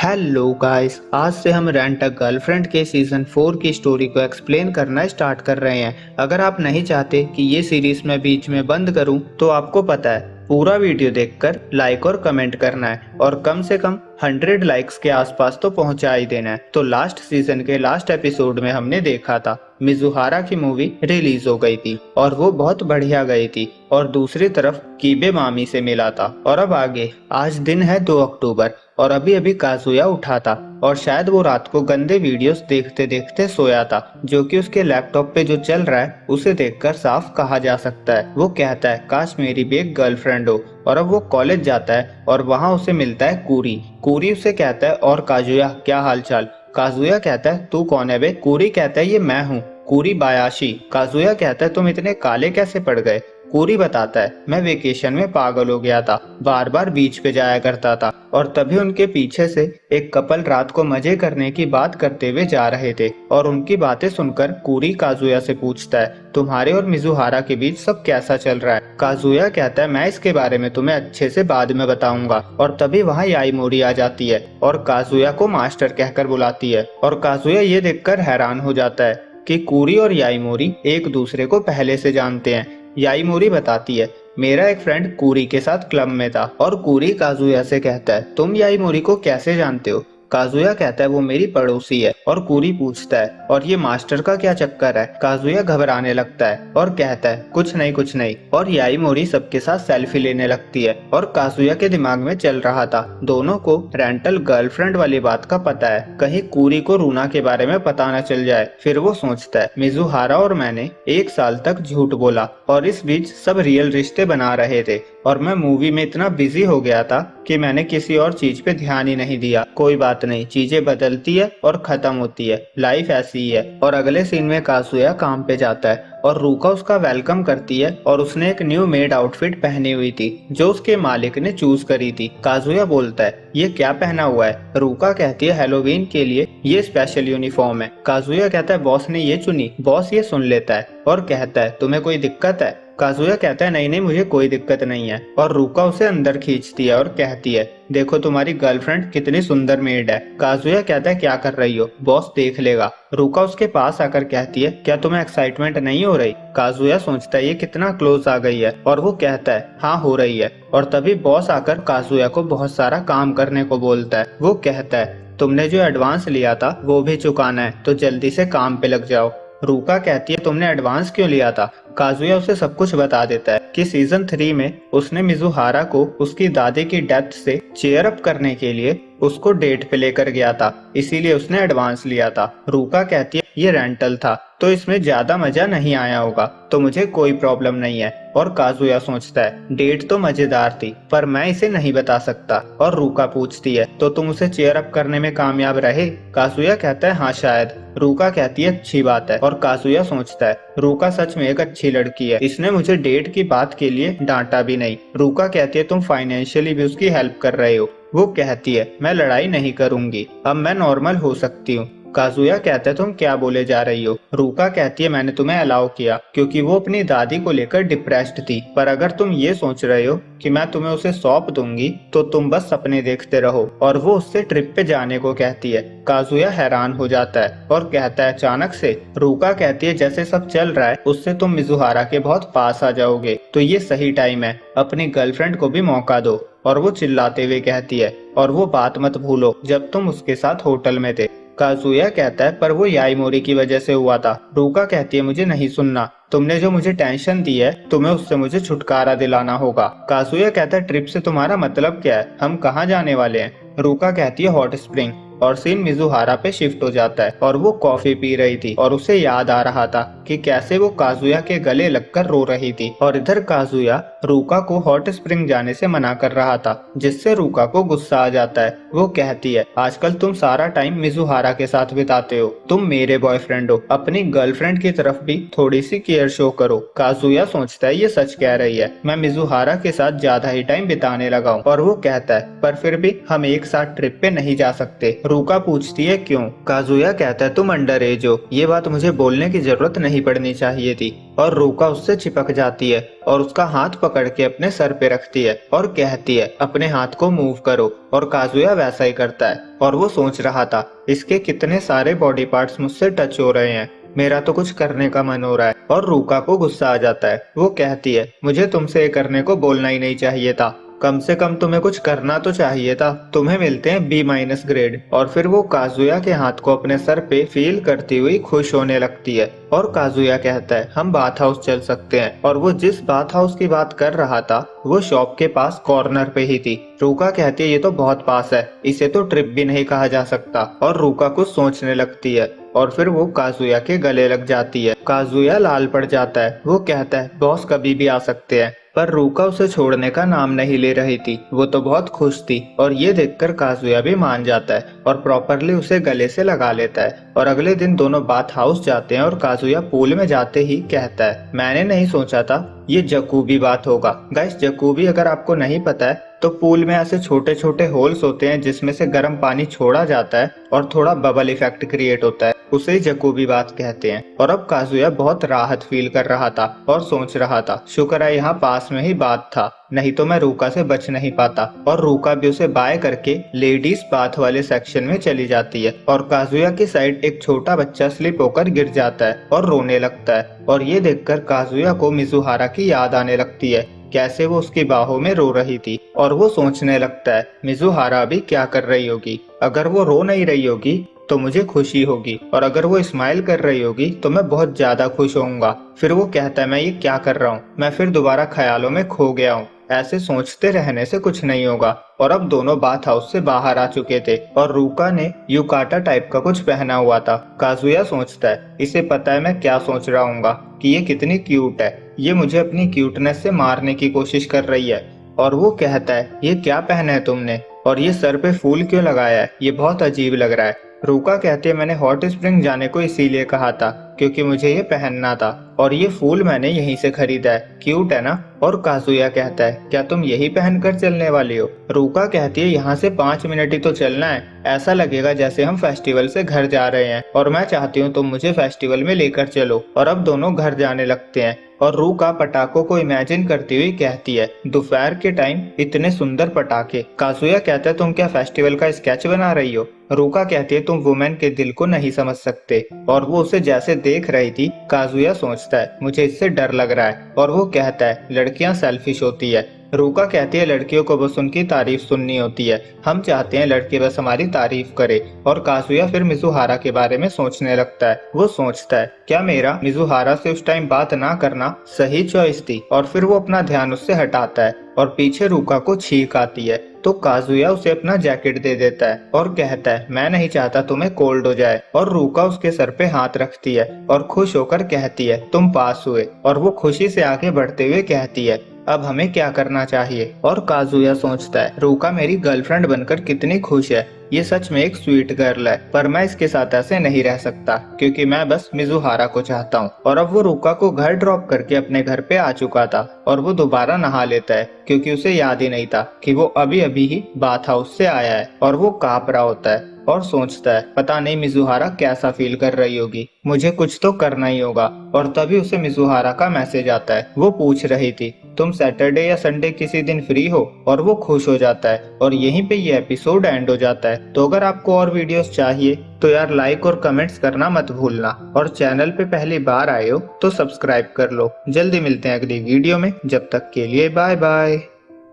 Hello guys, आज से हम रेंट अ गर्लफ्रेंड के सीजन 4 की स्टोरी को एक्सप्लेन करना स्टार्ट कर रहे हैं। अगर आप नहीं चाहते कि ये सीरीज मैं बीच में बंद करूं, तो आपको पता है पूरा वीडियो देखकर लाइक और कमेंट करना है और कम से कम 100 लाइक्स के आसपास तो पहुंचा ही देना है। तो लास्ट सीजन के लास्ट एपिसोड में हमने देखा था मिजुहारा की मूवी रिलीज हो गई थी और वो बहुत बढ़िया गई थी और दूसरी तरफ कीबे मामी से मिला था। और अब आगे आज दिन है 2 अक्टूबर और अभी अभी काजुया उठा था और शायद वो रात को गंदे वीडियोस देखते देखते सोया था, जो कि उसके लैपटॉप पे जो चल रहा है उसे देखकर साफ कहा जा सकता है। वो कहता है काश मेरी भी एक गर्लफ्रेंड हो। और अब वो कॉलेज जाता है और वहाँ उसे मिलता है कूरी। कूरी उसे कहता है और काजुया क्या हालचाल। काजुया कहता है तू कौन है बे। कूरी कहता है ये मैं हूँ कूरी बायाशी। काजुया कहता है तुम इतने काले कैसे पड़ गए। कूरी बताता है मैं वेकेशन में पागल हो गया था, बार बार बीच पे जाया करता था। और तभी उनके पीछे से एक कपल रात को मजे करने की बात करते हुए जा रहे थे और उनकी बातें सुनकर कूरी काजुया से पूछता है तुम्हारे और मिजुहारा के बीच सब कैसा चल रहा है। काजुया कहता है मैं इसके बारे में तुम्हें अच्छे से बाद में बताऊंगा। और तभी वहाँ याईमोरी आ जाती है और काजुया को मास्टर कहकर बुलाती है और काजुया ये देखकर हैरान हो जाता है कि कूरी और याईमोरी एक दूसरे को पहले से जानते हैं। याईमोरी बताती है मेरा एक फ्रेंड कूरी के साथ क्लब में था। और कूरी काजुया से कहता है तुम याईमोरी को कैसे जानते हो। काजुया कहता है वो मेरी पड़ोसी है। और कूरी पूछता है और ये मास्टर का क्या चक्कर है। काजुया घबराने लगता है और कहता है कुछ नहीं। और याईमोरी सबके साथ सेल्फी लेने लगती है और काजुया के दिमाग में चल रहा था दोनों को रेंटल गर्लफ्रेंड वाली बात का पता है, कहीं कूरी को रूना के बारे में पता न चल जाए। फिर वो सोचता है मिजुहारा और मैंने 1 साल तक झूठ बोला और इस बीच सब रियल रिश्ते बना रहे थे और मैं मूवी में इतना बिजी हो गया था कि मैंने किसी और चीज पे ध्यान ही नहीं दिया। कोई बात नहीं, चीजें बदलती है और खत्म होती है, लाइफ ऐसी ही है। और अगले सीन में काजुया काम पे जाता है और रूका उसका वेलकम करती है और उसने एक न्यू मेड आउटफिट पहनी हुई थी जो उसके मालिक ने चूज करी थी। काजुया बोलता है ये क्या पहना हुआ है। रूका कहती है हेलोवीन के लिए ये स्पेशल यूनिफॉर्म है। काजुया कहता है बॉस ने ये चुनी। बॉस ये सुन लेता है और कहता है तुम्हें कोई दिक्कत है। काजुया कहता है नहीं मुझे कोई दिक्कत नहीं है। और रूका उसे अंदर खींचती है और कहती है देखो तुम्हारी गर्लफ्रेंड कितनी सुंदर मेड है। काजुया कहता है क्या कर रही हो, बॉस देख लेगा। रूका उसके पास आकर कहती है क्या तुम्हें एक्साइटमेंट नहीं हो रही। काजुया सोचता है ये कितना क्लोज आ गई है और वो कहता है हाँ हो रही है। और तभी बॉस आकर काजुया को बहुत सारा काम करने को बोलता है। वो कहता है तुमने जो एडवांस लिया था वो भी चुकाना है, तो जल्दी से काम पे लग जाओ। रूका कहती है तुमने एडवांस क्यों लिया था। काजुया उसे सब कुछ बता देता है कि सीजन 3 में उसने मिजुहारा को उसकी दादी की डेथ से चेयर अप करने के लिए उसको डेट पे लेकर गया था, इसीलिए उसने एडवांस लिया था। रूका कहती है ये रेंटल था तो इसमें ज्यादा मजा नहीं आया होगा, तो मुझे कोई प्रॉब्लम नहीं है। और काजुया सोचता है डेट तो मजेदार थी पर मैं इसे नहीं बता सकता। और रूका पूछती है तो तुम उसे चेयर अप करने में कामयाब रहे। काजुया कहता है हाँ शायद। रूका कहती है अच्छी बात है। और काजुया सोचता है रूका सच में एक अच्छी लड़की है, इसने मुझे डेट की बात के लिए डांटा भी नहीं। रूका कहती है तुम फाइनेंशियली भी उसकी हेल्प कर रहे हो। वो कहती है मैं लड़ाई नहीं करूंगी, अब मैं नॉर्मल हो सकती हूँ। काजुया कहता है तुम क्या बोले जा रही हो। रूका कहती है मैंने तुम्हें अलाउ किया क्योंकि वो अपनी दादी को लेकर डिप्रेस्ड थी, पर अगर तुम ये सोच रहे हो कि मैं तुम्हें उसे सौंप दूंगी तो तुम बस सपने देखते रहो। और वो उससे ट्रिप पे जाने को कहती है। काजुया हैरान हो जाता है और कहता है अचानक से। रूका कहती है जैसे सब चल रहा है उससे तुम मिजुहारा के बहुत पास आ जाओगे, तो ये सही टाइम है, अपनी गर्लफ्रेंड को भी मौका दो। और वो चिल्लाते हुए कहती है और वो बात मत भूलो जब तुम उसके साथ होटल में थे। काजुया कहता है पर वो याईमोरी की वजह से हुआ था। रूका कहती है मुझे नहीं सुनना, तुमने जो मुझे टेंशन दी है तुम्हें उससे मुझे छुटकारा दिलाना होगा। काजुया कहता है ट्रिप से तुम्हारा मतलब क्या है, हम कहाँ जाने वाले हैं। रूका कहती है हॉट स्प्रिंग। और सीन मिजुहारा पे शिफ्ट हो जाता है और वो कॉफी पी रही थी और उसे याद आ रहा था कि कैसे वो काजुया के गले लगकर रो रही थी। और इधर काजुया रूका को हॉट स्प्रिंग जाने से मना कर रहा था, जिससे रूका को गुस्सा आ जाता है। वो कहती है आजकल तुम सारा टाइम मिजुहारा के साथ बिताते हो, तुम मेरे बॉयफ्रेंड हो, अपनी गर्लफ्रेंड की तरफ भी थोड़ी सी केयर शो करो। काजुया सोचता है ये सच कह रही है, मैं मिजुहारा के साथ ज्यादा ही टाइम बिताने लगा हूँ। और वो कहता है पर फिर भी हम एक साथ ट्रिप पे नहीं जा सकते। रूका पूछती है क्यों। काजुया कहता है तुम अंडर एज हो, ये बात मुझे बोलने की जरूरत नहीं नहीं पड़नी चाहिए थी। और रूका उससे चिपक जाती है और उसका हाथ पकड़ के अपने सर पे रखती है और कहती है अपने हाथ को मूव करो, और काजुया वैसा ही करता है। और वो सोच रहा था इसके कितने सारे बॉडी पार्ट्स मुझसे टच हो रहे हैं, मेरा तो कुछ करने का मन हो रहा है। और रूका को गुस्सा आ जाता है। वो कहती है मुझे तुमसे ये करने को बोलना ही नहीं चाहिए था, कम से कम तुम्हें कुछ करना तो चाहिए था। तुम्हें मिलते हैं B- ग्रेड। और फिर वो काजुया के हाथ को अपने सर पे फील करती हुई खुश होने लगती है। और काजुया कहता है हम बाथ हाउस चल सकते हैं। और वो जिस बाथ हाउस की बात कर रहा था वो शॉप के पास कॉर्नर पे ही थी। रूका कहती है ये तो बहुत पास है, इसे तो ट्रिप भी नहीं कहा जा सकता। और रूका कुछ सोचने लगती है और फिर वो काजुया के गले लग जाती है। काजुया लाल पड़ जाता है। वो कहता है बॉस कभी भी आ सकते हैं। पर रूका उसे छोड़ने का नाम नहीं ले रही थी। वो तो बहुत खुश थी। और ये देखकर काजुया भी मान जाता है और प्रॉपरली उसे गले से लगा लेता है। और अगले दिन दोनों बाथ हाउस जाते हैं और काजुया पूल में जाते ही कहता है मैंने नहीं सोचा था ये जकूबी बात होगा। गाइस, जकूबी अगर आपको नहीं पता है तो पूल में ऐसे छोटे छोटे होल्स होते हैं जिसमें से गर्म पानी छोड़ा जाता है और थोड़ा बबल इफेक्ट क्रिएट होता है, उसे ही जकूबी बात कहते हैं। और अब काजुया बहुत राहत फील कर रहा था और सोच रहा था शुक्र है यहाँ पास में ही बात था, नहीं तो मैं रूका से बच नहीं पाता। और रूका भी उसे बाय करके लेडीज बाथ वाले सेक्शन में चली जाती है। और काजुया की साइड एक छोटा बच्चा स्लिप होकर गिर जाता है और रोने लगता है। और ये देखकर काजुया को मिजुहारा की याद आने लगती है, कैसे वो उसकी बाहों में रो रही थी। और वो सोचने लगता है मिजुहारा अभी क्या कर रही होगी, अगर वो रो नहीं रही होगी तो मुझे खुशी होगी, और अगर वो स्माइल कर रही होगी तो मैं बहुत ज्यादा खुश होऊंगा। फिर वो कहता है मैं ये क्या कर रहा हूँ, मैं फिर दोबारा ख्यालों में खो गया हूँ, ऐसे सोचते रहने से कुछ नहीं होगा। और अब दोनों बाथ हाउस से बाहर आ चुके थे और रूका ने युकाटा टाइप का कुछ पहना हुआ था। काजुया सोचता है इसे पता है मैं क्या सोच रहा हूँ कि ये कितनी क्यूट है, ये मुझे अपनी क्यूटनेस से मारने की कोशिश कर रही है। और वो कहता है ये क्या पहना है तुमने, और ये सर पे फूल क्यों लगाया है, ये बहुत अजीब लग रहा है। रूका कहती है मैंने हॉट स्प्रिंग जाने को इसीलिए कहा था क्योंकि मुझे ये पहनना था, और ये फूल मैंने यहीं से खरीदा है, क्यूट है ना। और काजुया कहता है क्या तुम यही पहनकर चलने वाली हो। रूका कहती है यहाँ से 5 मिनट ही तो चलना है, ऐसा लगेगा जैसे हम फेस्टिवल से घर जा रहे हैं, और मैं चाहती हूँ तुम मुझे फेस्टिवल में लेकर चलो। और अब दोनों घर जाने लगते हैं। और रूका पटाखों को इमेजिन करती हुई कहती है दोपहर के टाइम इतने सुंदर पटाखे। काजुया कहता है तुम क्या फेस्टिवल का स्केच बना रही हो। रूका कहती है तुम वुमेन के दिल को नहीं समझ सकते। और वो उसे जैसे देख रही थी काजुया सोचता है मुझे इससे डर लग रहा है। और वो कहता है लड़कियां सेल्फिश होती है। रूका कहती है लड़कियों को बस उनकी तारीफ सुननी होती है, हम चाहते हैं लड़के बस हमारी तारीफ करे। और काजुया फिर मिजुहारा के बारे में सोचने लगता है। वो सोचता है क्या मेरा मिजुहारा से उस टाइम बात ना करना सही चॉइस थी। और फिर वो अपना ध्यान उससे हटाता है और पीछे रूका को छींक आती है तो काजुया उसे अपना जैकेट दे देता है और कहता है मैं नहीं चाहता तुम्हें कोल्ड हो जाए। और रूका उसके सर पे हाथ रखती है और खुश होकर कहती है तुम पास हुए। और वो खुशी से आगे बढ़ते हुए कहती है अब हमें क्या करना चाहिए। और काजुया सोचता है रूका मेरी गर्लफ्रेंड बनकर कितनी खुश है, ये सच में एक स्वीट गर्ल है, पर मैं इसके साथ ऐसे नहीं रह सकता क्योंकि मैं बस मिजुहारा को चाहता हूँ। और अब वो रूका को घर ड्रॉप करके अपने घर पे आ चुका था और वो दोबारा नहा लेता है क्योंकि उसे याद ही नहीं था कि वो अभी अभी ही बाथ हाउस से आया है। और वो कांप रहा होता है और सोचता है पता नहीं मिजुहारा कैसा फील कर रही होगी, मुझे कुछ तो करना ही होगा। और तभी उसे मिजुहारा का मैसेज आता है। वो पूछ रही थी तुम सैटरडे या संडे किसी दिन फ्री हो, और वो खुश हो जाता है। और यहीं पे ये एपिसोड एंड हो जाता है। तो अगर आपको और वीडियोस चाहिए तो यार लाइक और कमेंट्स करना मत भूलना, और चैनल पे पहली बार आए हो तो सब्सक्राइब कर लो। जल्दी मिलते हैं अगली वीडियो में, जब तक के लिए बाय बाय।